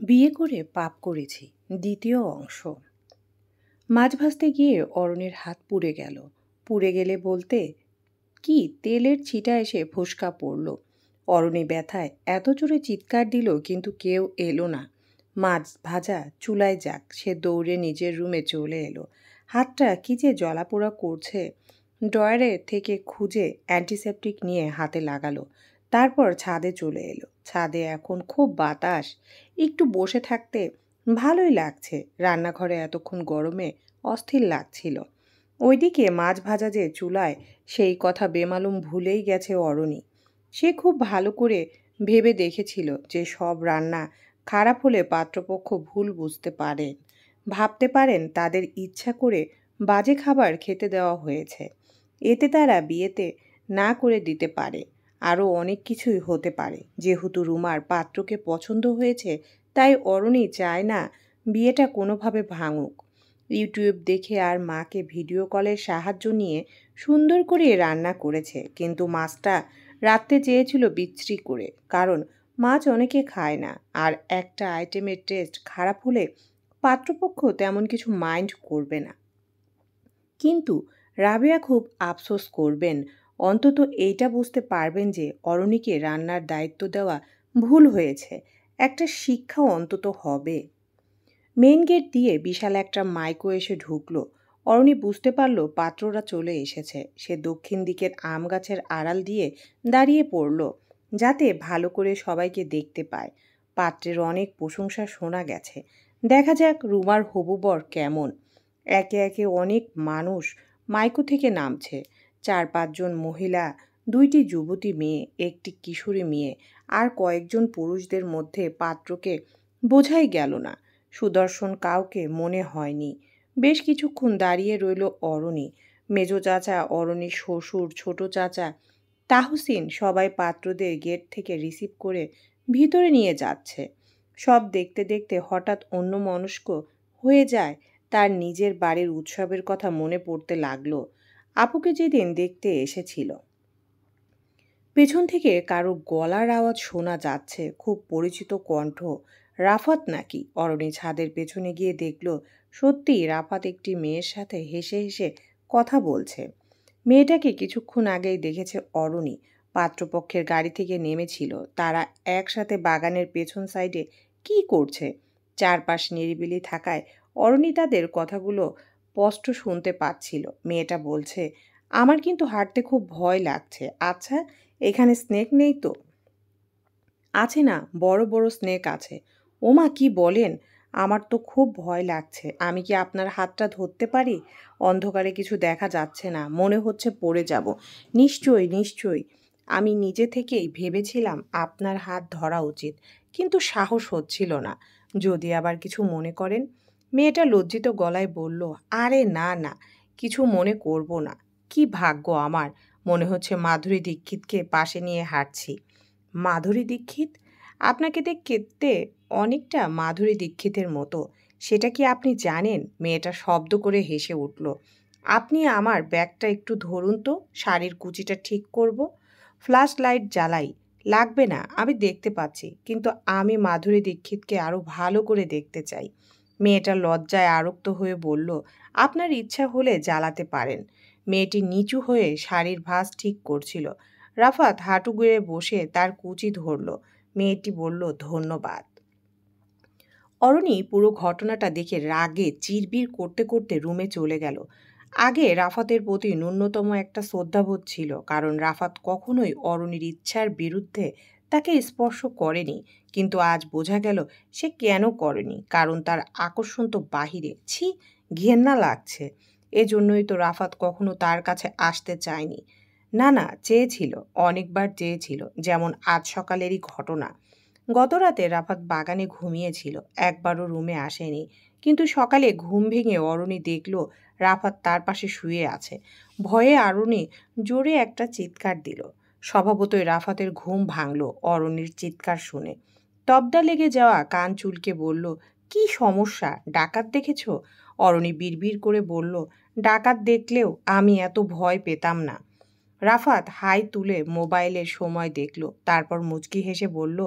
বিয়ে করে পাপ করেছি দ্বিতীয় অংশ। মাছ ভাজতে গিয়ে অরণির হাত পুড়ে গেল। পুড়ে গেলে বলতে কি তেলের ছিটা এসে ফোসকা পড়ল। অরণি ব্যথায় এত জোরে চিৎকার দিল কিন্তু কেউ এলো না। মাছ ভাজা চুলায় যাক, সে দৌড়ে নিজের রুমে চলে এলো। হাতটা কি যে জ্বলাপোড়া করছে। ড্রয়ারে থেকে খুঁজে অ্যান্টিসেপটিক নিয়ে হাতে লাগালো। তারপর ছাদে চলে এলো। ছাদে এখন খুব বাতাস। একটু বসে থাকতে ভালোই লাগছে। রান্নাঘরে এতক্ষণ গরমে অস্থির লাগছিল। ওইদিকে মাছ ভাজা যে চুলায়, সেই কথা বেমালুম ভুলেই গেছে অরণি। সে খুব ভালো করে ভেবে দেখেছিল যে সব রান্না খারাপ হলে পাত্রপক্ষ ভুল বুঝতে পারেন, ভাবতে পারেন তাদের ইচ্ছা করে বাজে খাবার খেতে দেওয়া হয়েছে। এতে তারা বিয়েতে না করে দিতে পারে। আরও অনেক কিছুই হতে পারে। যেহেতু রুমার পাত্রকে পছন্দ হয়েছে, তাই অরণি চায় না বিয়েটা কোনোভাবে ভাঙুক। ইউটিউব দেখে আর মাকে ভিডিও কলের সাহায্য নিয়ে সুন্দর করে রান্না করেছে, কিন্তু মাছটা রাঁধতে চেয়েছিল বিশ্রী করে, কারণ মাছ অনেকে খায় না। আর একটা আইটেমের টেস্ট খারাপ হলে পাত্রপক্ষ তেমন কিছু মাইন্ড করবে না। কিন্তু রাবেয়া খুব আফসোস করবেন। অন্তত এইটা বুঝতে পারবেন যে অরণিকে রান্নার দায়িত্ব দেওয়া ভুল হয়েছে। একটা শিক্ষাও অন্তত হবে। মেইন গেট দিয়ে বিশাল একটা মাইকো এসে ঢুকলো। অরণি বুঝতে পারল পাত্ররা চলে এসেছে। সে দক্ষিণ দিকের আম গাছের আড়াল দিয়ে দাঁড়িয়ে পড়ল, যাতে ভালো করে সবাইকে দেখতে পায়। পাত্রের অনেক প্রশংসা শোনা গেছে। দেখা যাক রুমার হবু বর কেমন। একে একে অনেক মানুষ মাইকো থেকে নামছে। 4-5 জন মহিলা, 2টি যুবতী মেয়ে, একটি কিশোরী মেয়ে আর কয়েকজন পুরুষদের মধ্যে পাত্রকে বোঝাই গেল না। সুদর্শন কাউকে মনে হয়নি। বেশ কিছুক্ষণ দাঁড়িয়ে রইল অরণি। মেজো চাচা, অরণির শ্বশুর, ছোট চাচা, তাহসিন সবাই পাত্রদের গেট থেকে রিসিভ করে ভিতরে নিয়ে যাচ্ছে। সব দেখতে দেখতে হঠাৎ অন্যমনস্ক হয়ে যায়। তার নিজের বাড়ির উৎসবের কথা মনে পড়তে লাগলো। আপুকে যেদিন দেখতে এসেছিল। পেছন থেকে কারো গলার আওয়াজ শোনা যাচ্ছে, খুব পরিচিত কণ্ঠ। রাফাত নাকি? অরণি ছাদের পেছনে গিয়ে দেখল সত্যিই রাফাত একটি মেয়ের সাথে হেসে হেসে কথা বলছে। মেয়েটাকে কিছুক্ষণ আগেই দেখেছে অরণি। পাত্রপক্ষের গাড়ি থেকে নেমেছিল। তারা একসাথে বাগানের পেছন সাইডে কি করছে? চারপাশ নিরিবিলি থাকায় অরণি তাদের কথাগুলো স্পষ্ট শুনতে পাচ্ছিল। মেয়েটা বলছে, আমার কিন্তু হাঁটতে খুব ভয় লাগছে। আচ্ছা, এখানে স্নেক নেই তো? আছে না, বড় বড় স্নেক আছে। ওমা, কি বলেন? আমার তো খুব ভয় লাগছে। আমি কি আপনার হাতটা ধরতে পারি? অন্ধকারে কিছু দেখা যাচ্ছে না, মনে হচ্ছে পড়ে যাব। নিশ্চয়ই নিশ্চয়ই। আমি নিজে থেকেই ভেবেছিলাম আপনার হাত ধরা উচিত, কিন্তু সাহস হচ্ছিল না। যদি আবার কিছু মনে করেন। মেয়েটা লজ্জিত গলায় বলল, আরে না না, কিছু মনে করব না। কি ভাগ্য আমার! মনে হচ্ছে মাধুরী দীক্ষিতকে পাশে নিয়ে হাঁটছি। মাধুরী দীক্ষিত? আপনাকে দেখতে অনেকটা মাধুরী দীক্ষিতের মতো। সেটা কি আপনি জানেন? মেয়েটা শব্দ করে হেসে উঠল। আপনি আমার ব্যাগটা একটু ধরুন তো, শাড়ির কুচিটা ঠিক করব। ফ্ল্যাশ লাইট জ্বালাই। লাগবে না, আমি দেখতে পাচ্ছি, কিন্তু আমি মাধুরী দীক্ষিতকে আরও ভালো করে দেখতে চাই। মেয়েটা লজ্জায় আরক্ত হয়ে বলল, আপনার ইচ্ছা হলে জ্বালাতে পারেন। মেয়েটি নিচু হয়ে শাড়ির ভাঁজ ঠিক করছিল। রাফাত হাঁটু গেড়ে বসে তার কুচি ধরল। মেয়েটি বলল, ধন্যবাদ। অরণি পুরো ঘটনাটা দেখে রাগে চিরবির করতে করতে রুমে চলে গেল। আগে রাফাতের প্রতি ন্যূনতম একটা শ্রদ্ধাবোধ ছিল, কারণ রাফাত কখনোই অরণির ইচ্ছার বিরুদ্ধে তাকে স্পর্শ করেনি। কিন্তু আজ বোঝা গেল সে কেন করেনি, কারণ তার আকর্ষণ তো বাহিরে। ছি, ঘেন্না লাগছে। এজন্যই তো রাফাত কখনো তার কাছে আসতে চায়নি। না না, চেয়েছিল, অনেকবার চেয়েছিল, যেমন আজ সকালেরই ঘটনা। গতরাতে রাফাত বাগানে ঘুমিয়েছিল, একবারও রুমে আসেনি। কিন্তু সকালে ঘুম ভেঙে অরণি দেখল রাফাত তার পাশে শুয়ে আছে। ভয়ে অরণি জোরে একটা চিৎকার দিল। স্বভাবতই রাফাতের ঘুম ভাঙল অরণির চিৎকার শুনে। তবদা লেগে যাওয়া কান চুলকে বলল, কি সমস্যা? ডাকাত দেখেছ? অরণি বিড়বিড় করে বলল, ডাকাত দেখলেও আমি এত ভয় পেতাম না। রাফাত হাই তুলে মোবাইলের সময় দেখল, তারপর মুচকি হেসে বলল,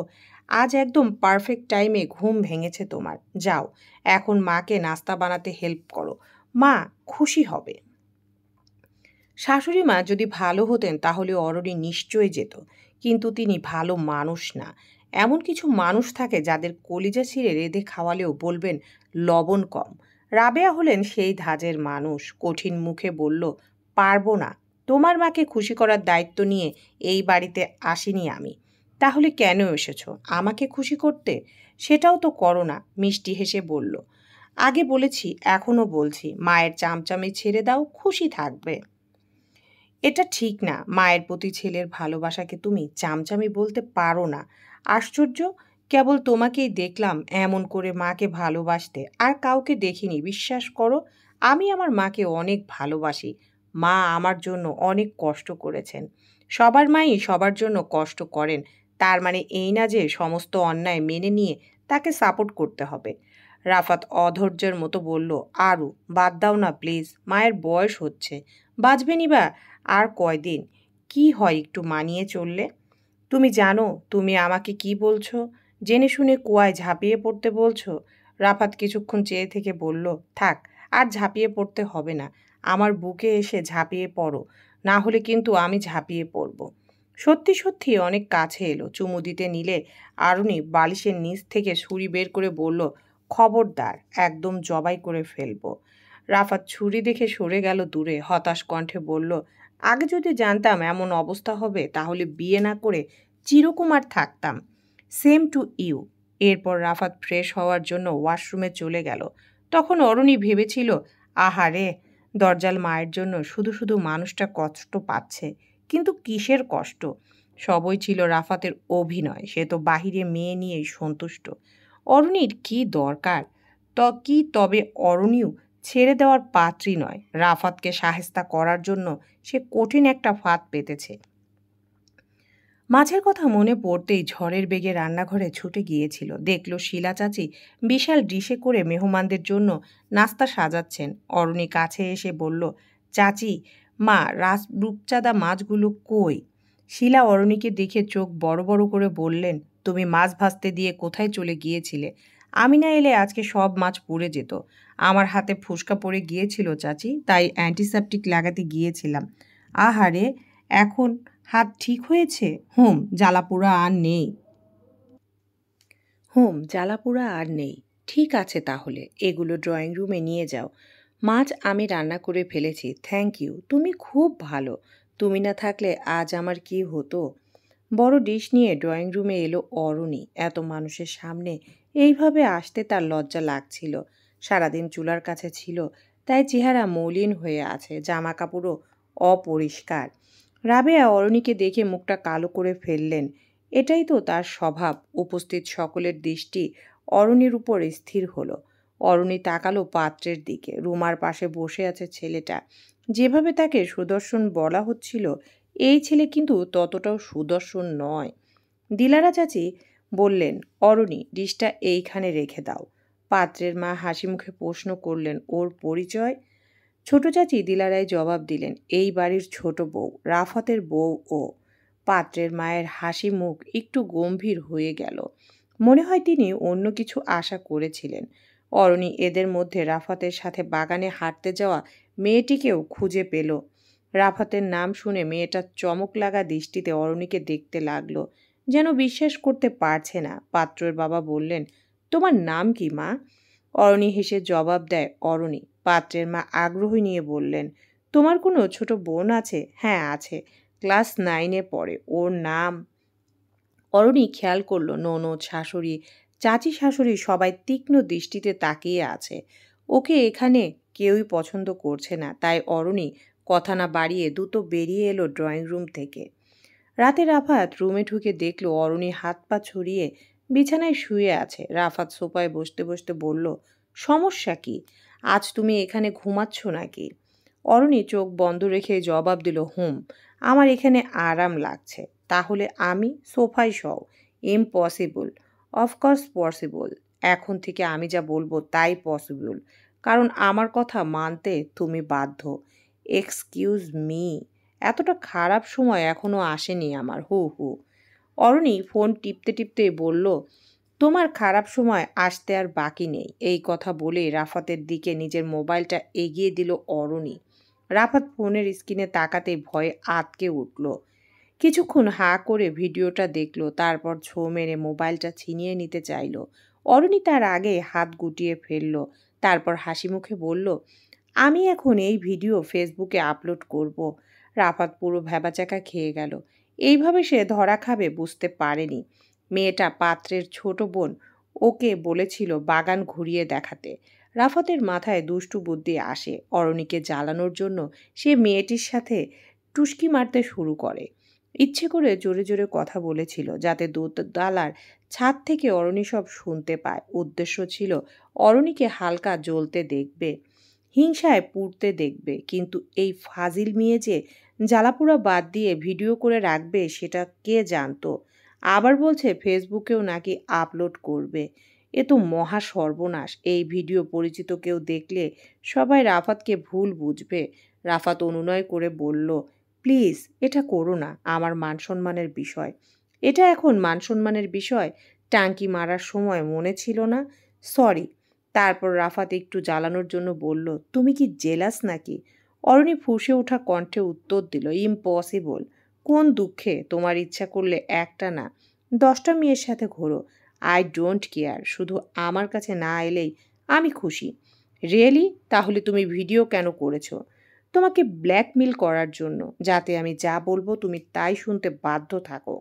আজ একদম পারফেক্ট টাইমে ঘুম ভেঙেছে তোমার। যাও, এখন মাকে নাস্তা বানাতে হেল্প করো। মা খুশি হবে। শাশুড়ি মা যদি ভালো হতেন তাহলে অরণি নিশ্চয়ই যেত, কিন্তু তিনি ভালো মানুষ না। এমন কিছু মানুষ থাকে যাদের কলিজা ছিঁড়ে রেঁধে খাওয়ালেও বলবেন লবণ কম। রাবেয়া হলেন সেই ধাঁচের মানুষ। কঠিন মুখে বলল, পারবো না। তোমার মাকে খুশি করার দায়িত্ব নিয়ে এই বাড়িতে আসিনি আমি। তাহলে কেন এসেছো? আমাকে খুশি করতে? সেটাও তো করো না। মিষ্টি হেসে বলল, আগে বলেছি, এখনো বলছি, মায়ের চামচামি ছেড়ে দাও, খুশি থাকবে। এটা ঠিক না। মায়ের প্রতি ছেলের ভালোবাসাকে তুমি চামচামি বলতে পারো না। আশ্চর্য, কেবল তোমাকেই দেখলাম এমন করে মাকে ভালোবাসতে, আর কাউকে দেখিনি। বিশ্বাস করো, আমি আমার মাকে অনেক ভালোবাসি। মা আমার জন্য অনেক কষ্ট করেছেন। সবার মাই সবার জন্য কষ্ট করেন, তার মানে এই না যে সমস্ত অন্যায় মেনে নিয়ে তাকে সাপোর্ট করতে হবে। রাফাত অধৈর্যের মতো বলল, আরু বাদ দাও না প্লিজ, মায়ের বয়স হচ্ছে, বাঁচবেনই বা আর কয়দিন। কি হয় একটু মানিয়ে চললে? তুমি জানো তুমি আমাকে কি বলছো? জেনে শুনে কুয়ায় ঝাঁপিয়ে পড়তে বলছো? রাফাত কিছুক্ষণ চেয়ে থেকে বলল, থাক, আর ঝাঁপিয়ে পড়তে হবে না। আমার বুকে এসে ঝাঁপিয়ে পড়ো, না হলে কিন্তু আমি ঝাঁপিয়ে পড়ব। সত্যি সত্যি অনেক কাছে এলো। চুমু দিতে নিলে আরুনি বালিশের নিচ থেকে ছুরি বের করে বলল, খবরদার, একদম জবাই করে ফেলবো। রাফাত ছুরি দেখে সরে গেল দূরে। হতাশ কণ্ঠে বলল, আগে যদি জানতাম এমন অবস্থা হবে তাহলে বিয়ে না করে চিরকুমার থাকতাম। Same to you. এরপর রাফাত ফ্রেশ হওয়ার জন্য ওয়াশরুমে চলে গেল। তখন অরুণী ভেবেছিল, আহারে, দরজাল মায়ের জন্য শুধু শুধু মানুষটা কষ্ট পাচ্ছে। কিন্তু কিসের কষ্ট? সবই ছিল রাফাতের অভিনয়। সে তো বাহিরে মেয়ে নিয়েই সন্তুষ্ট। অরুণীর কি দরকার? তবে অরুণীও ছেড়ে দেওয়ার পাত্রী নয়। রাফাতকে সাহেস্তা করার জন্য সে কঠিন একটা ফাঁদ পেতেছে। মাছের কথা মনে পড়তেই ঝড়ের বেগে রান্নাঘরে ছুটে গিয়েছিল। দেখল শিলা চাচি বিশাল ডিশে করে মেহমানদের জন্য নাস্তা সাজাচ্ছেন। অরুণী কাছে এসে বলল, চাচি, মা, রূপচাঁদা মাছগুলো কই? শিলা অরুণীকে দেখে চোখ বড় বড় করে বললেন, তুমি মাছ ভাজতে দিয়ে কোথায় চলে গিয়েছিলে? আমি না এলে আজকে সব মাছ পুড়ে যেত। আমার হাতে ফুসকা পড়ে গিয়েছিল চাচি, তাই অ্যান্টিসেপটিক লাগাতে গিয়েছিলাম। আহারে, এখন হাত ঠিক হয়েছে? জ্বালাপোড়া আর নেই। জ্বালাপোড়া আর নেই। ঠিক আছে, তাহলে এগুলো ড্রয়িং রুমে নিয়ে যাও। মাছ আমি রান্না করে ফেলেছি। থ্যাংক ইউ, তুমি খুব ভালো। তুমি না থাকলে আজ আমার কি হতো? বড় ডিশ নিয়ে ড্রয়িং রুমে এলো অরুণী। এত মানুষের সামনে এইভাবে আসতে তার লজ্জা লাগছিল। সারাদিন চুলার কাছে ছিল, তাই চেহারা মলিন হয়ে আছে, জামা কাপড়ও অপরিষ্কার। রাবেয়া অরুণীকে দেখে মুখটা কালো করে ফেললেন। এটাই তো তার স্বভাব। উপস্থিত সকলের দৃষ্টি অরুণীর উপর স্থির হলো। অরুণী তাকালো পাত্রের দিকে। রুমার পাশে বসে আছে ছেলেটা। যেভাবে তাকে সুদর্শন বলা হচ্ছিল, এই ছেলে কিন্তু ততটাও সুদর্শন নয়। দিলারা চাচি বললেন, অরুণী, ডিশটা এইখানে রেখে দাও। পাত্রের মা হাসি মুখে প্রশ্ন করলেন, ওর পরিচয়? ছোট চাচি দিলারায় জবাব দিলেন, এই বাড়ির ছোট বউ, রাফাতের বউ ও। পাত্রের মায়ের হাসি মুখ একটু গম্ভীর হয়ে গেল। মনে হয় তিনি অন্য কিছু আশা করেছিলেন। অরণি এদের মধ্যে রাফাতের সাথে বাগানে হাঁটতে যাওয়া মেয়েটিকেও খুঁজে পেল। রাফাতের নাম শুনে মেয়েটা চমক লাগা দৃষ্টিতে অরণিকে দেখতে লাগলো, যেন বিশ্বাস করতে পারছে না। পাত্রের বাবা বললেন, তোমার নাম কি মা? অরণি হেসে জবাব দেয়, অরণি। পাত্রের মা আগ্রহী নিয়ে বললেন, তোমার কোনো ছোট বোন আছে? হ্যাঁ আছে, ক্লাস 9-এ পড়ে। ওর নাম? অরণি খেয়াল করল ননদ, শাশুড়ি, চাচি, শাশুড়ি সবাই তীক্ষ্ণ দৃষ্টিতে তাকিয়ে আছে। ওকে এখানে কেউই পছন্দ করছে না। তাই অরণি কথা না বাড়িয়ে দ্রুত বেরিয়ে এলো ড্রয়িং রুম থেকে। রাতে রাফাত রুমে ঢুকে দেখল অরণি হাত পা ছড়িয়ে বিছানায় শুয়ে আছে। রাফাত সোফায় বসতে বসতে বলল, সমস্যা কি? আজ তুমি এখানে ঘুমাচ্ছ নাকি? অরণি চোখ বন্ধ রেখে জবাব দিল, আমার এখানে আরাম লাগছে। তাহলে আমি? সোফায় শও। ইম্পসিবল। Of course possible. এখন থেকে আমি যা বলবো তাই পসিবল, কারণ আমার কথা মানতে তুমি বাধ্য। Excuse me. এতটা খারাপ সময় এখনো আসেনি আমার। হু। অরণি ফোন টিপতে টিপতে বলল, তোমার খারাপ সময় আসতে আর বাকি নেই। এই কথা বলে রাফাতের দিকে নিজের মোবাইলটা এগিয়ে দিল অরণি। রাফাত ফোনের স্ক্রিনে তাকাতেই ভয়ে আঁতকে উঠল। কিছুক্ষণ হাঁ করে ভিডিওটা দেখলো, তারপর ছো মেরে মোবাইলটা ছিনিয়ে নিতে চাইল। অরণি তার আগে হাত গুটিয়ে ফেলল, তারপর হাসি মুখে বলল, আমি এখন এই ভিডিও ফেসবুকে আপলোড করব। রাফাত পুরো ভ্যাবাচ্যাকা খেয়ে গেল। এইভাবে সে ধরা খাবে বুঝতে পারেনি। মেয়েটা পাত্রের ছোট বোন, ওকে বলেছিল বাগান ঘুরিয়ে দেখাতে। রাফাতের মাথায় দুষ্টু বুদ্ধি আসে। অরণিকে জ্বালানোর জন্য সে মেয়েটির সাথে টুসকি মারতে শুরু করে। ইচ্ছে করে জোরে জোরে কথা বলেছিল যাতে দোতলার ছাদ থেকে অরণি সব শুনতে পায়। উদ্দেশ্য ছিল অরণিকে হালকা জ্বলতে দেখবে, হিংসায় পুড়তে দেখবে। কিন্তু এই ফাজিল মেয়ে যে জ্বালাপোড়া বাদ দিয়ে ভিডিও করে রাখবে সেটা কে জানতো। আবার বলছে ফেসবুকেও নাকি আপলোড করবে। এ তো মহা সর্বনাশ। এই ভিডিও পরিচিত কেউ দেখলে সবাই রাফাতকে ভুল বুঝবে। রাফাত অনুনয় করে বলল, প্লিজ এটা করো না, আমার মান সম্মানের বিষয়। এটা এখন মান সম্মানের বিষয়? টাঙ্কি মারার সময় মনে ছিল না? সরি। তারপর রাফাত একটু জ্বালানোর জন্য বলল, তুমি কি জেলাস নাকি? অরণি ফুঁসে ওঠা কণ্ঠে উত্তর দিল, ইম্পসিবল। কোন দুঃখে? তোমার ইচ্ছা করলে একটা না 10টা মেয়ের সাথে ঘোরো। I don't care. শুধু আমার কাছে না এলেই আমি খুশি। রিয়েলি? তাহলে তুমি ভিডিও কেন করেছো? তোমাকে ব্ল্যাকমেল করার জন্য, যাতে আমি যা বলবো তুমি তাই শুনতে বাধ্য থাকো।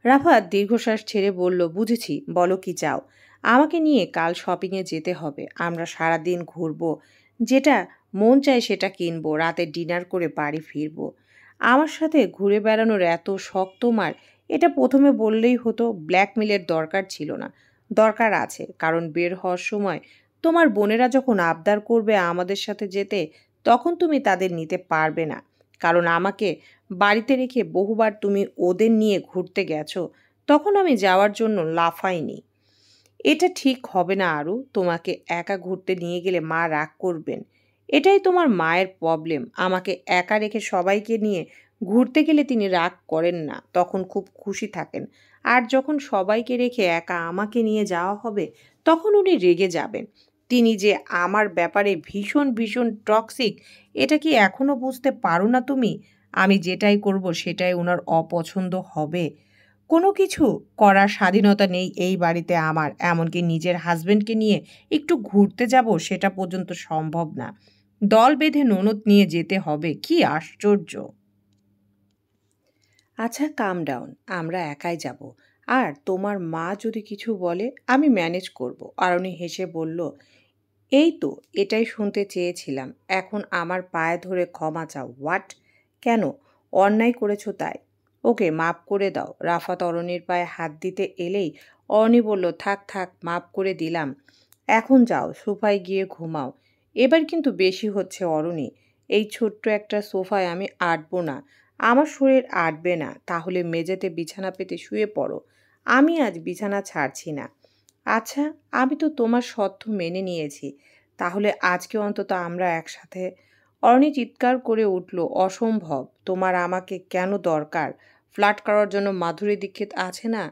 রাফাত দীর্ঘশ্বাস ছেড়ে বলল, বুঝেছি, বলো কি চাও। আমাকে নিয়ে কাল শপিংয়ে যেতে হবে। আমরা সারাদিন ঘুরবো, যেটা মন চায় সেটা কিনবো, রাতে ডিনার করে বাড়ি ফিরবো। আমার সাথে ঘুরে বেড়ানোর এত শখ তোমার? এটা প্রথমে বললেই হতো। ব্ল্যাকমেলের দরকার ছিল না। দরকার আছে, কারণ বের হওয়ার সময় তোমার বোনেরা যখন আবদার করবে আমাদের সাথে যেতে, তখন তুমি তাদের নিতে পারবে না। কারণ আমাকে বাড়িতে রেখে বহুবার তুমি ওদের নিয়ে ঘুরতে গেছো, তখন আমি যাওয়ার জন্য লাফাইনি। এটা ঠিক হবে না আরু। তোমাকে একা ঘুরতে নিয়ে গেলে মা রাগ করবেন। এটাই তোমার মায়ের প্রবলেম। আমাকে একা রেখে সবাইকে নিয়ে ঘুরতে গেলে তিনি রাগ করেন না, তখন খুব খুশি থাকেন। আর যখন সবাইকে রেখে একা আমাকে নিয়ে যাওয়া হবে, তখন উনি রেগে যাবেন। তিনি যে আমার ব্যাপারে ভীষণ ভীষণ টক্সিক, এটা কি এখনো বুঝতে পারো না তুমি? আমি যেটাই করব সেটাই ওনার অপছন্দ হবে। কোনো কিছু করার স্বাধীনতা নেই এই বাড়িতে আমার। এমনকি নিজের হাজবেন্ডকে নিয়ে একটু ঘুরতে যাব সেটা পর্যন্ত সম্ভব না। দল বেঁধে ননদ নিয়ে যেতে হবে? কি আশ্চর্য! আচ্ছা, কাম ডাউন। আমরা একাই যাব। আর তোমার মা যদি কিছু বলে আমি ম্যানেজ করব। আরণি হেসে বলল, এই তো এটাই শুনতে চেয়েছিলাম। এখন আমার পায়ে ধরে ক্ষমা চাও? হোয়াট? কেন? অন্যায় করেছো তাই? ওকে মাফ করে দাও। রাফাত অরণির পায়ে হাত দিতে এলেই অরণি বলল, থাক থাক, মাফ করে দিলাম। এখন যাও, সোফায় গিয়ে ঘুমাও। এবার কিন্তু বেশি হচ্ছে অরণি। এই ছোট্ট একটা সোফায় আমি আটবো না। আমার শরীর আটবে না। তাহলে মেঝেতে বিছানা পেতে শুয়ে পড়ো। আমি আজ বিছানা ছাড়ছি না। আচ্ছা, আমি তো তোমার শর্ত মেনে নিয়েছি। তাহলে আজকে অন্তত আমরা একসাথে। অরণি চিৎকার করে উঠল, অসম্ভব। তোমার আমাকে কেন দরকার? ফ্লার্ট করার জন্য মাধুরী দীক্ষিত আছে না?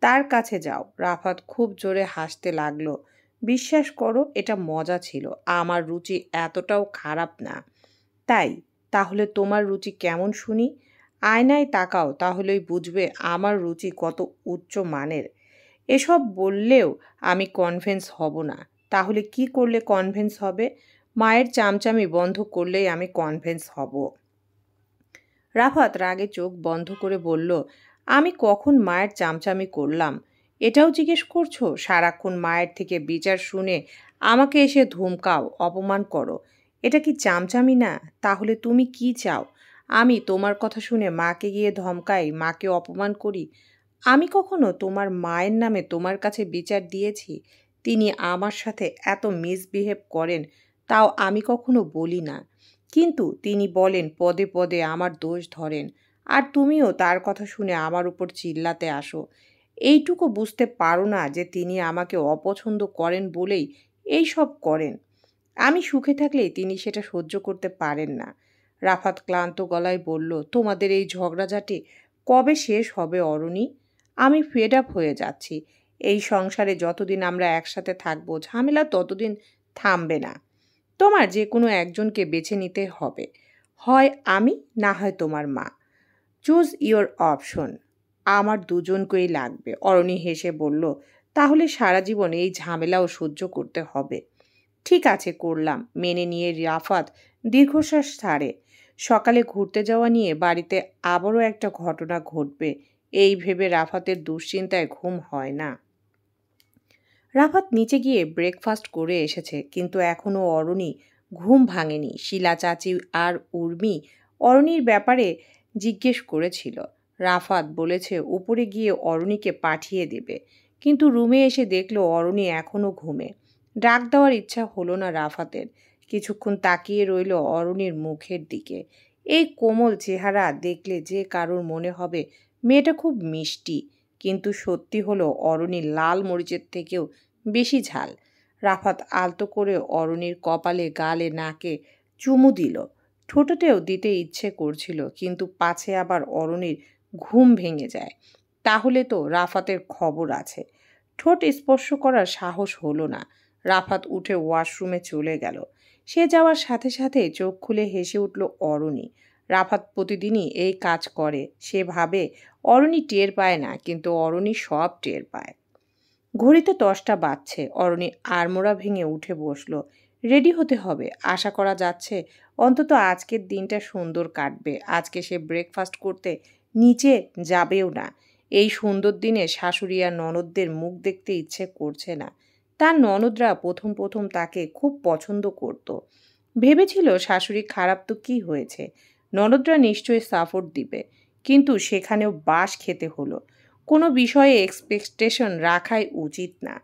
তার কাছে যাও। রাফাত খুব জোরে হাসতে লাগলো। বিশ্বাস করো, এটা মজা ছিল। আমার রুচি এতটাও খারাপ না। তাই? তাহলে তোমার রুচি কেমন শুনি? আয়নায় তাকাও, তাহলেই বুঝবে আমার রুচি কত উচ্চ মানের। এসব বললেও আমি কনভিন্স হব না। তাহলে কি করলে কনভিন্স হবে? মায়ের চামচামি বন্ধ করলেই আমি কনভিন্স হব। রাফাত রাগে চোখ বন্ধ করে বলল, আমি কখন মায়ের চামচামি করলাম? এটাও জিজ্ঞেস করছো? সারাক্ষণ মায়ের থেকে বিচার শুনে আমাকে এসে ধমকাও, অপমান করো। এটা কি চামচামি না? তাহলে তুমি কি চাও? আমি তোমার কথা শুনে মাকে গিয়ে ধমকাই, মাকে অপমান করি? আমি কখনো তোমার মায়ের নামে তোমার কাছে বিচার দিয়েছি? তিনি আমার সাথে এত মিসবিহেভ করেন, তাও আমি কখনো বলি না। কিন্তু তিনি বলেন, পদে পদে আমার দোষ ধরেন। আর তুমিও তার কথা শুনে আমার উপর চিল্লাতে আসো। এইটুকু বুঝতে পারো না যে তিনি আমাকে অপছন্দ করেন বলেই এই সব করেন? আমি সুখে থাকলে তিনি সেটা সহ্য করতে পারেন না। রাফাত ক্লান্ত গলায় বলল, তোমাদের এই ঝগড়াঝাটি কবে শেষ হবে অরণি? আমি ফেড আপ হয়ে যাচ্ছি। এই সংসারে যতদিন আমরা একসাথে থাকবো ঝামেলা ততদিন থামবে না। তোমার যে কোনো একজনকে বেছে নিতে হবে, হয় আমি না হয় তোমার মা। Choose your option. আমার দুজনকেই লাগবে, অরণি হেসে বলল। তাহলে সারা জীবন এই ঝামেলাও সহ্য করতে হবে। ঠিক আছে, করলাম, মেনে নিয়ে রাফাত দীর্ঘশ্বাস ছাড়ে। সকালে ঘুরতে যাওয়া নিয়ে বাড়িতে আবারও একটা ঘটনা ঘটবে এই ভেবে রাফাতের দুশ্চিন্তায় ঘুম হয় না। রাফাত নিচে গিয়ে ব্রেকফাস্ট করে এসেছে, কিন্তু এখনও অরণি ঘুম ভাঙেনি। শিলা চাচি আর উর্মি অরণির ব্যাপারে জিজ্ঞেস করেছিল। রাফাত বলেছে উপরে গিয়ে অরণিকে পাঠিয়ে দেবে, কিন্তু রুমে এসে দেখলো অরণি এখনও ঘুমে। ডাক দেওয়ার ইচ্ছা হলো না রাফাতের। কিছুক্ষণ তাকিয়ে রইল অরণির মুখের দিকে। এই কোমল চেহারা দেখলে যে কারোর মনে হবে মেয়েটা খুব মিষ্টি, কিন্তু সত্যি হলো অরণির লাল মরিচের থেকেও বেশি ঝাল। রাফাত আলতো করে অরণির কপালে, গালে, নাকে চুমু দিল। ঠোঁটেও দিতে ইচ্ছে করছিল, কিন্তু পাছে আবার অরণির ঘুম ভেঙে যায়। তাহলে তো রাফাতের খবর আছে। ঠোঁট স্পর্শ করার সাহস হলো না। রাফাত উঠে ওয়াশরুমে চলে গেল। সে যাওয়ার সাথে সাথে চোখ খুলে হেসে উঠল অরণি। রাফাত প্রতিদিনই এই কাজ করে। সে ভাবে অরণি টের পায় না, কিন্তু অরণি সব টের পায়। ঘড়িতে 10টা বাজছে। অরণি আড়মোড়া ভেঙে উঠে বসলো। রেডি হতে হবে। আশা করা যাচ্ছে অন্তত আজকের দিনটা সুন্দর কাটবে। আজকে সে ব্রেকফাস্ট করতে নিচে যাবেও না। এই সুন্দর দিনে শাশুড়ি আর ননদদের মুখ দেখতে ইচ্ছে করছে না। তার ননদরা প্রথম প্রথম তাকে খুব পছন্দ করত। ভেবেছিল শাশুড়ি খারাপ তো কি হয়েছে, ননদরা নিশ্চয়ই সাপোর্ট দিবে। কিন্তু সেখানেও বাস খেতে হলো। কোনো বিষয়ে এক্সপেকটেশন রাখাই উচিত না।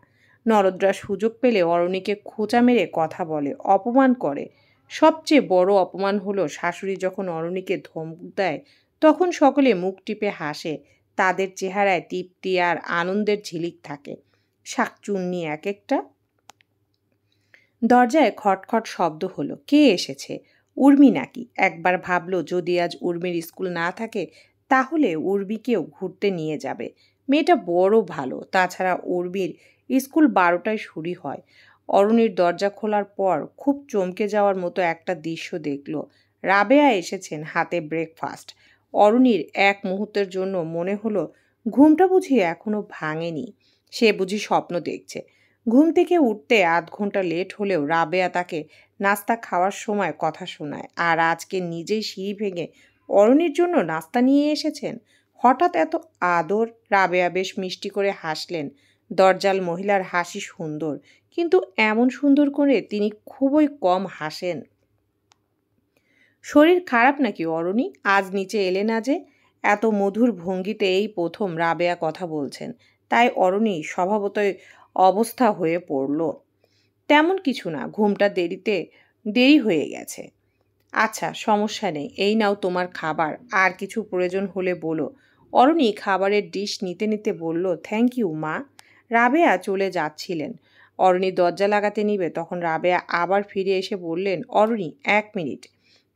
নরদরা সুযোগ পেলে অরণিকে খোঁচা মেরে কথা বলে, অপমান করে। সবচেয়ে বড় অপমান হলো শাশুড়ি যখন অরণিকে ধমক দেয় তখন সকলে মুখ টিপে হাসে। তাদের চেহারায় তৃপ্তি আর আনন্দের ঝিলিক থাকে। শাকচুন্নি এক একটা। দরজায় খটখট শব্দ হলো। কে এসেছে? উর্মি নাকি? একবার ভাবলো যদি আজ উর্মির স্কুল না থাকে তাহলে উর্মিকেও ঘুরতে নিয়ে যাবে। মেয়েটা বড় ভালো। তাছাড়া উর্মির স্কুল 12টায় শুরু হয়। অরণির দরজা খোলার পর খুব চমকে যাওয়ার মতো একটা দৃশ্য দেখল। রাবেয়া এসেছেন, হাতে ব্রেকফাস্ট। অরণির এক মুহূর্তের জন্য মনে হলো ঘুমটা বুঝি এখনো ভাঙেনি। সে বুঝি স্বপ্ন দেখছে। ঘুম থেকে উঠতে আধ ঘন্টা লেট হলেও রাবেয়া তাকে নাস্তা খাওয়ার সময় কথা শোনায়। আর আজকে নিজেই সিঁড়ি ভেঙে অরণির জন্য নাস্তা নিয়ে এসেছেন। হঠাৎ এত আদর! রাবেয়া বেশ মিষ্টি করে হাসলেন। দরজাল মহিলার হাসি সুন্দর, কিন্তু এমন সুন্দর করে তিনি খুবই কম হাসেন। শরীর খারাপ নাকি অরণি? আজ নিচে এলে না যে? এত মধুর ভঙ্গিতে এই প্রথম রাবেয়া কথা বলছেন। তাই অরণি স্বভাবতই অবস্থা হয়ে পড়ল। তেমন কিছু না, ঘুমটা দেরি হয়ে গেছে। আচ্ছা, সমস্যা নেই, এই নাও তোমার খাবার, আর কিছু প্রয়োজন হলে বলো। অরণি খাবারের ডিশ নিতে নিতে বলল, থ্যাংক ইউ মা। রাবেয়া চলে যাচ্ছিলেন। অরণি দরজা লাগাতে নিবে তখন রাবেয়া আবার ফিরে এসে বললেন, অরণি 1 মিনিট,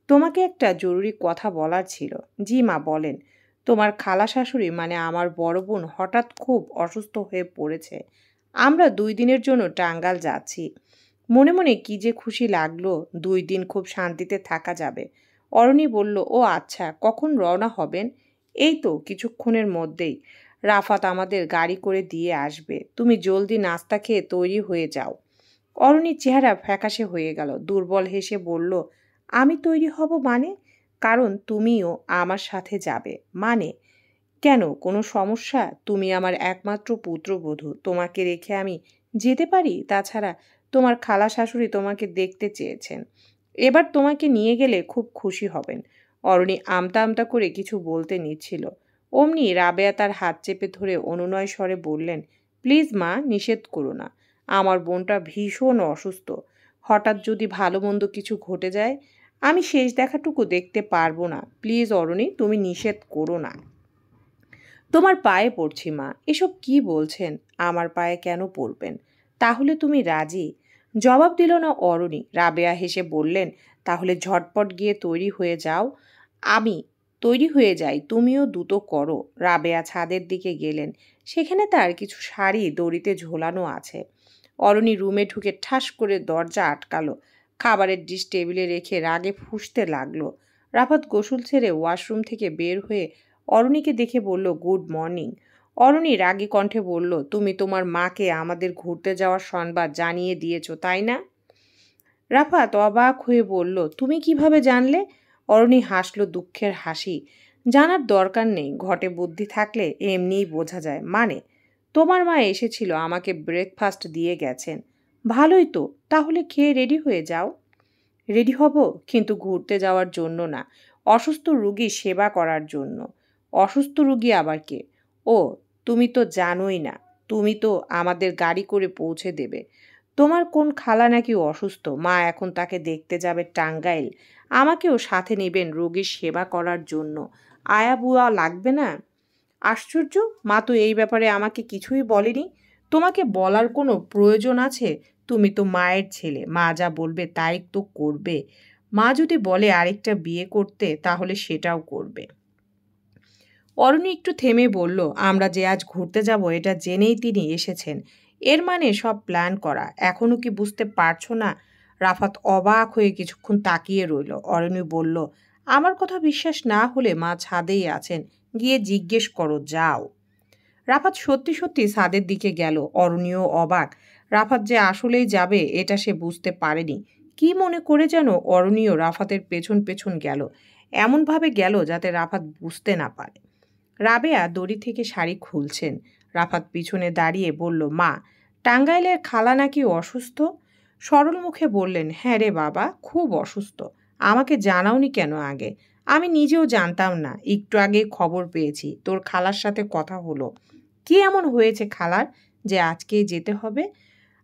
তোমাকে একটা জরুরি কথা বলার ছিল। জি মা, বলেন। তোমার খালা শাশুড়ি মানে আমার বড় বোন হঠাৎ খুব অসুস্থ হয়ে পড়েছে। আমরা 2 দিনের জন্য টাঙ্গাল যাচ্ছি। মনে মনে কি যে খুশি লাগলো। 2 দিন খুব শান্তিতে থাকা যাবে। অরণি বলল, ও আচ্ছা, কখন রওনা হবেন? এই তো কিছুক্ষণের মধ্যেই। রাফাত আমাদের গাড়ি করে দিয়ে আসবে। তুমি জলদি নাস্তা খেয়ে তৈরি হয়ে যাও। অরণির চেহারা ফ্যাকাশে হয়ে গেল। দুর্বল হেসে বলল, আমি তৈরি হব মানে? কারণ তুমিও আমার সাথে যাবে। মানে? কেন, কোনো সমস্যা? তুমি আমার একমাত্র পুত্রবধূ। তোমাকে রেখে আমি যেতে পারি? তাছাড়া তোমার খালা শাশুড়ি তোমাকে দেখতে চেয়েছেন। এবার তোমাকে নিয়ে গেলে খুব খুশি হবেন। অরণি আমতা আমতা করে কিছু বলতে নিচ্ছিল, অমনি রাবেয়া তার হাত চেপে ধরে অনুনয় স্বরে বললেন, প্লিজ মা, নিষেধ করো না। আমার বোনটা ভীষণ অসুস্থ। হঠাৎ যদি ভালো মন্দ কিছু ঘটে যায়, আমি শেষ দেখাটুকু দেখতে পারবো না। প্লিজ অরণি, তুমি নিষেধ করো না। তোমার পায়ে পড়ছি মা। এসব কি বলছেন? আমার পায়ে কেন পড়বেন? তাহলে তুমি রাজি? জবাব দিল না অরণি। রাবেয়া হেসে বললেন, তাহলে ঝটপট গিয়ে তৈরি হয়ে যাও। আমি তৈরি হয়ে যাই, তুমিও দুটো করো। রাবেয়া ছাদের দিকে গেলেন। সেখানে তার কিছু শাড়ি দড়িতে ঝোলানো আছে। অরণি রুমে ঢুকে ঠাস করে দরজা আটকালো। খাবারের ডিশ টেবিলে রেখে রাগে ফুঁসতে লাগলো। রাফাত গোসল ছেড়ে ওয়াশরুম থেকে বের হয়ে অরণিকে দেখে বলল, গুড মর্নিং। অরণি রাগী কণ্ঠে বলল, তুমি তোমার মাকে আমাদের ঘুরতে যাওয়ার সংবাদ জানিয়ে দিয়েছো, তাই না? রাফাত অবাক হয়ে বলল, তুমি কিভাবে জানলে? অরণি হাসল দুঃখের হাসি। জানার দরকার নেই, ঘটে বুদ্ধি থাকলে এমনিই বোঝা যায়। মানে, তোমার মা এসেছিল, আমাকে ব্রেকফাস্ট দিয়ে গেছেন। ভালোই তো, তাহলে খেয়ে রেডি হয়ে যাও। রেডি হব, কিন্তু ঘুরতে যাওয়ার জন্য না, অসুস্থ রুগী সেবা করার জন্য। অসুস্থ রুগী আবার কে? ও, তুমি তো জানোই না। তুমি তো আমাদের গাড়ি করে পৌঁছে দেবে। তোমার কোন খালা নাকি অসুস্থ, মা এখন তাকে দেখতে যাবে টাঙ্গাইল। আমাকেও সাথে নেবেন রোগীর সেবা করার জন্য। আয়া বুয়া লাগবে না? আশ্চর্য, মা তো এই ব্যাপারে আমাকে কিছুই বলেনি। তোমাকে বলার কোনো প্রয়োজন আছে? তুমি তো মায়ের ছেলে, মা যা বলবে তাই তো করবে। মা যদি বলে আরেকটা বিয়ে করতে, তাহলে সেটাও করবে। অরণি একটু থেমে বলল, আমরা যে আজ ঘুরতে যাব এটা জেনেই তিনি এসেছেন। এর মানে সব প্ল্যান করা। এখনো কি বুঝতে পারছো না? রাফাত অবাক হয়ে কিছুক্ষণ তাকিয়ে রইল। অরণি বলল, আমার কথা বিশ্বাস না হলে মা ছাদেই আছেন, গিয়ে জিজ্ঞেস করো, যাও। রাফাত সত্যি সত্যি ছাদের দিকে গেল। অরণিও অবাক। রাফাত যে আসলেই যাবে এটা সে বুঝতে পারেনি। কি মনে করে যেন অরণিও রাফাতের পেছন পেছন গেল। এমনভাবে গেল যাতে রাফাত বুঝতে না পারে। রাবেয়া দড়ি থেকে শাড়ি খুলছেন। রাফাত পিছনে দাঁড়িয়ে বলল, মা, টাঙ্গাইলের খালা নাকি অসুস্থ? সরল মুখে বললেন, হ্যাঁ রে বাবা, খুব অসুস্থ। আমাকে জানাওনি কেন আগে? আমি নিজেও জানতাম না, একটু আগে খবর পেয়েছি। তোর খালার সাথে কথা হলো। কি এমন হয়েছে খালার যে আজকেই যেতে হবে?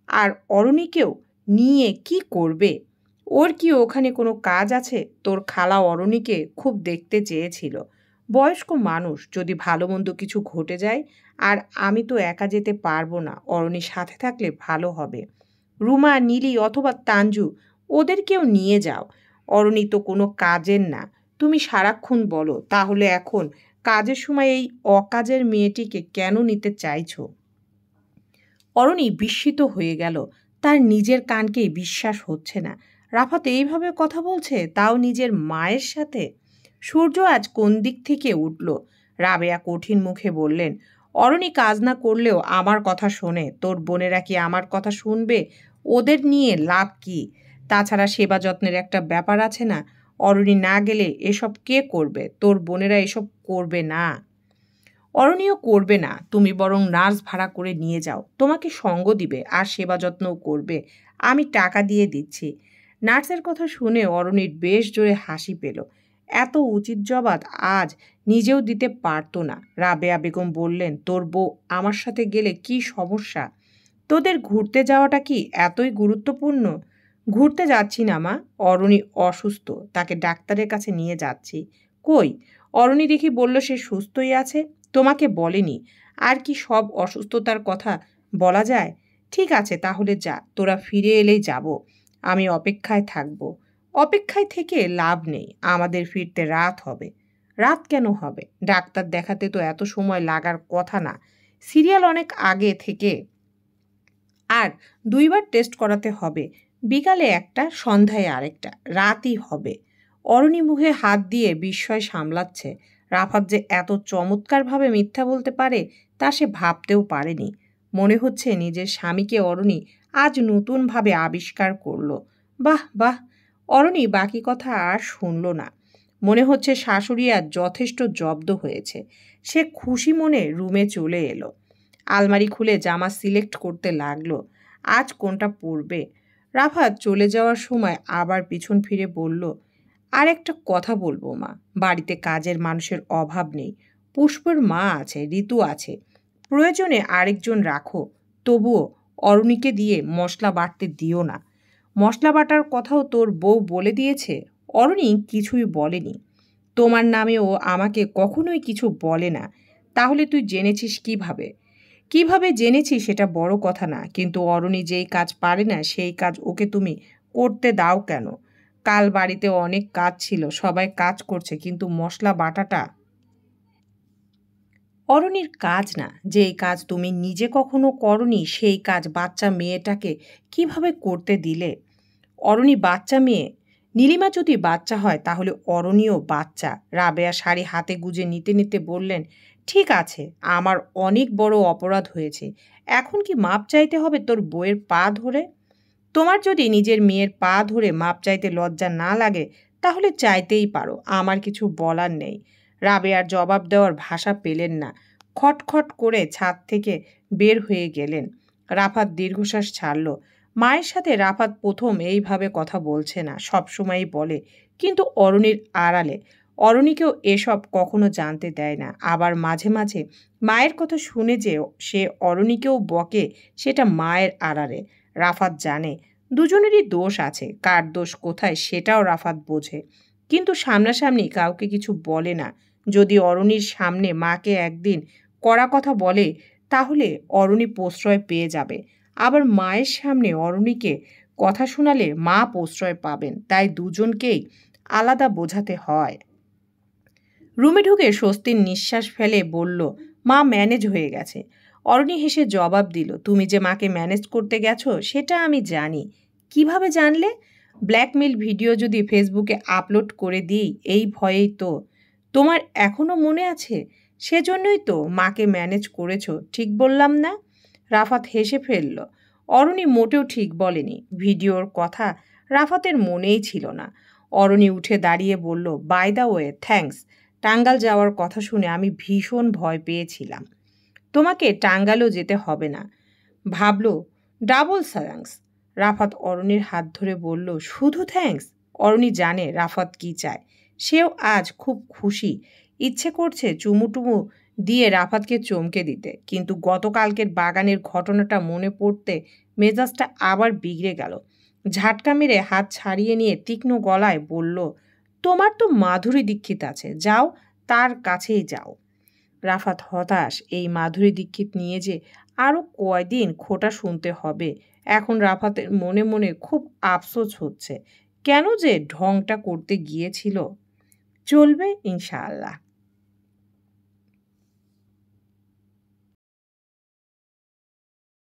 আর অরণিকেও নিয়ে কি করবে? ওর কি ওখানে কোনো কাজ আছে? তোর খালা অরণিকে খুব দেখতে চেয়েছিল। বয়স্ক মানুষ, যদি ভালো মন্দ কিছু ঘটে যায়। আর আমি তো একা যেতে পারবো না, অরণির সাথে থাকলে ভালো হবে। রুমা, নীলি অথবা তাঞ্জু, ওদেরকেও নিয়ে যাও। অরণি তো কোনো কাজের না। তুমি সারাক্ষণ বলো, তাহলে এখন কাজের সময় এই অকাজের মেয়েটিকে কেন নিতে চাইছো? অরণি বিস্মিত হয়ে গেল। তার নিজের কানকেই বিশ্বাস হচ্ছে না। রাফাত এইভাবে কথা বলছে, তাও নিজের মায়ের সাথে। সূর্য আজ কোন দিক থেকে উঠল? রাবেয়া কঠিন মুখে বললেন, অরণি কাজ না করলেও আমার কথা শোনে। তোর বোনেরা কি আমার কথা শুনবে? ওদের নিয়ে লাভ কি? তাছাড়া সেবা যত্নের একটা ব্যাপার আছে না? অরণি না গেলে এসব কে করবে? তোর বোনেরা এসব করবে না। অরণিও করবে না। তুমি বরং নার্স ভাড়া করে নিয়ে যাও, তোমাকে সঙ্গ দিবে আর সেবা যত্নও করবে। আমি টাকা দিয়ে দিচ্ছি। নার্সের কথা শুনে অরণির বেশ জোরে হাসি পেল। এত উচিত জবাব আজ নিজেও দিতে পারতো না। রাবেয়া বেগম বললেন, তোর বউ আমার সাথে গেলে কি সমস্যা? তোদের ঘুরতে যাওয়াটা কি এতই গুরুত্বপূর্ণ? ঘুরতে যাচ্ছি না মা, অরণি অসুস্থ, তাকে ডাক্তারের কাছে নিয়ে যাচ্ছি। কই? অরণি দেখি বলল সে সুস্থই আছে। তোমাকে বলেনি? আর কি সব অসুস্থতার কথা বলা যায়? ঠিক আছে, তাহলে যা, তোরা ফিরে এলেই যাব। আমি অপেক্ষায় থাকব। অপেক্ষায় থেকে লাভ নেই, আমাদের ফিরতে রাত হবে। রাত কেন হবে? ডাক্তার দেখাতে তো এত সময় লাগার কথা না। সিরিয়াল অনেক আগে থেকে। আর 2বার টেস্ট করাতে হবে। বিকালে একটা, সন্ধ্যায় আরেকটা, রাতই হবে। অরণি মুখে হাত দিয়ে বিস্ময় সামলাচ্ছে। রাফাত যে এত চমৎকারভাবে মিথ্যা বলতে পারে তা সে ভাবতেও পারেনি। মনে হচ্ছে নিজের স্বামীকে অরণি আজ নতুনভাবে আবিষ্কার করলো। বাহ বাহ। অরণি বাকি কথা আর শুনল না। মনে হচ্ছে শাশুড়ি আজ যথেষ্ট জব্দ হয়েছে। সে খুশি মনে রুমে চলে এলো। আলমারি খুলে জামা সিলেক্ট করতে লাগলো। আজ কোনটা পরবে? রাফাত চলে যাওয়ার সময় আবার পিছন ফিরে বলল, আর একটা কথা বলবো মা, বাড়িতে কাজের মানুষের অভাব নেই। পুষ্পর মা আছে, ঋতু আছে, প্রয়োজনে আরেকজন রাখো। তবুও অরণিকে দিয়ে মশলা বাটতে দিও না। মশলা বাটার কথাও তোর বউ বলে দিয়েছে? অরণি কিছুই বলেনি। তোমার নামে ও আমাকে কখনোই কিছু বলে না। তাহলে তুই জেনেছিস কিভাবে? কিভাবে জেনেছি সেটা বড় কথা না, কিন্তু অরণি যেই কাজ পারে না সেই কাজ ওকে তুমি করতে দাও কেন? কাল বাড়িতে অনেক কাজ ছিল, সবাই কাজ করছে, কিন্তু মশলা বাটাটা অরণির কাজ না। যেই কাজ তুমি নিজে কখনো করনি সেই কাজ বাচ্চা মেয়েটাকে কিভাবে করতে দিলে? অরণি বাচ্চা মেয়ে। নীলিমা যদি বাচ্চা হয় তাহলে অরণিও বাচ্চা। রাবেয়া শাড়ি হাতে গুজে নিতে নিতে বললেন, ঠিক আছে, আমার অনেক বড় অপরাধ হয়েছে। এখন কি মাপ চাইতে হবে তোর বউয়ের পা ধরে? তোমার যদি নিজের মেয়ের পা ধরে মাপ চাইতে লজ্জা না লাগে তাহলে চাইতেই পারো, আমার কিছু বলার নেই। রাবেয়ার জবাব দেওয়ার ভাষা পেলেন না। খটখট করে ছাদ থেকে বের হয়ে গেলেন। রাফাত দীর্ঘশ্বাস ছাড়ল। মায়ের সাথে রাফাত প্রথম এইভাবে কথা বলছে না, সবসময়ই বলে, কিন্তু অরণির আড়ালে। অরণিকেও এসব কখনো জানতে দেয় না। আবার মাঝে মাঝে মায়ের কথা শুনে যে সে অরণিকেও বকে, সেটা মায়ের আড়ালে। রাফাত জানে দুজনেরই দোষ আছে, কার দোষ কোথায় সেটাও রাফাত বোঝে, কিন্তু সামনাসামনি কাউকে কিছু বলে না। যদি অরণির সামনে মাকে একদিন কড়া কথা বলে তাহলে অরণি প্রশ্রয় পেয়ে যাবে, আবার মায়ের সামনে অরণিকে কথা শোনালে মা প্রশ্রয় পাবেন। তাই দুজনকেই আলাদা বোঝাতে হয়। রুমে ঢুকে স্বস্তির নিঃশ্বাস ফেলে বলল, মা ম্যানেজ হয়ে গেছে। অরণি হেসে জবাব দিল, তুমি যে মাকে ম্যানেজ করতে গেছো সেটা আমি জানি। কিভাবে জানলে? ব্ল্যাকমেল ভিডিও যদি ফেসবুকে আপলোড করে দিই এই ভয়েই তো। তোমার এখনো মনে আছে? সেজন্যই তো মাকে ম্যানেজ করেছো, ঠিক বললাম না? রাফাত হেসে ফেলল। অরণি মোটেও ঠিক বলেনি। ভিডিওর কথা রাফাতের মনেই ছিল না। অরণি উঠে দাঁড়িয়ে বলল, বাই দ্য ওয়ে থ্যাঙ্কস। টাঙ্গাল যাওয়ার কথা শুনে আমি ভীষণ ভয় পেয়েছিলাম। তোমাকে টাঙ্গালও যেতে হবে না। ভাবল, ডাবল থ্যাঙ্কস। রাফাত অরণির হাত ধরে বলল, শুধু থ্যাঙ্কস? অরণি জানে রাফাত কি চায়। সেও আজ খুব খুশি। ইচ্ছে করছে চুমুটুমু দিয়ে রাফাতকে চমকে দিতে, কিন্তু গতকালকের বাগানের ঘটনাটা মনে পড়তে মেজাজটা আবার বিগড়ে গেল। ঝাটকা মেরে হাত ছাড়িয়ে নিয়ে তীক্ষ্ণ গলায় বলল, তোমার তো মাধুরী দীক্ষিত আছে, যাও তার কাছেই যাও। রাফাত হতাশ, এই মাধুরী দীক্ষিত নিয়ে যে আরও কয়দিন খোঁটা শুনতে হবে। এখন রাফাতের মনে মনে খুব আফসোস হচ্ছে, কেন যে ঢংটা করতে গিয়েছিল। চলবে ইনশাআল্লাহ।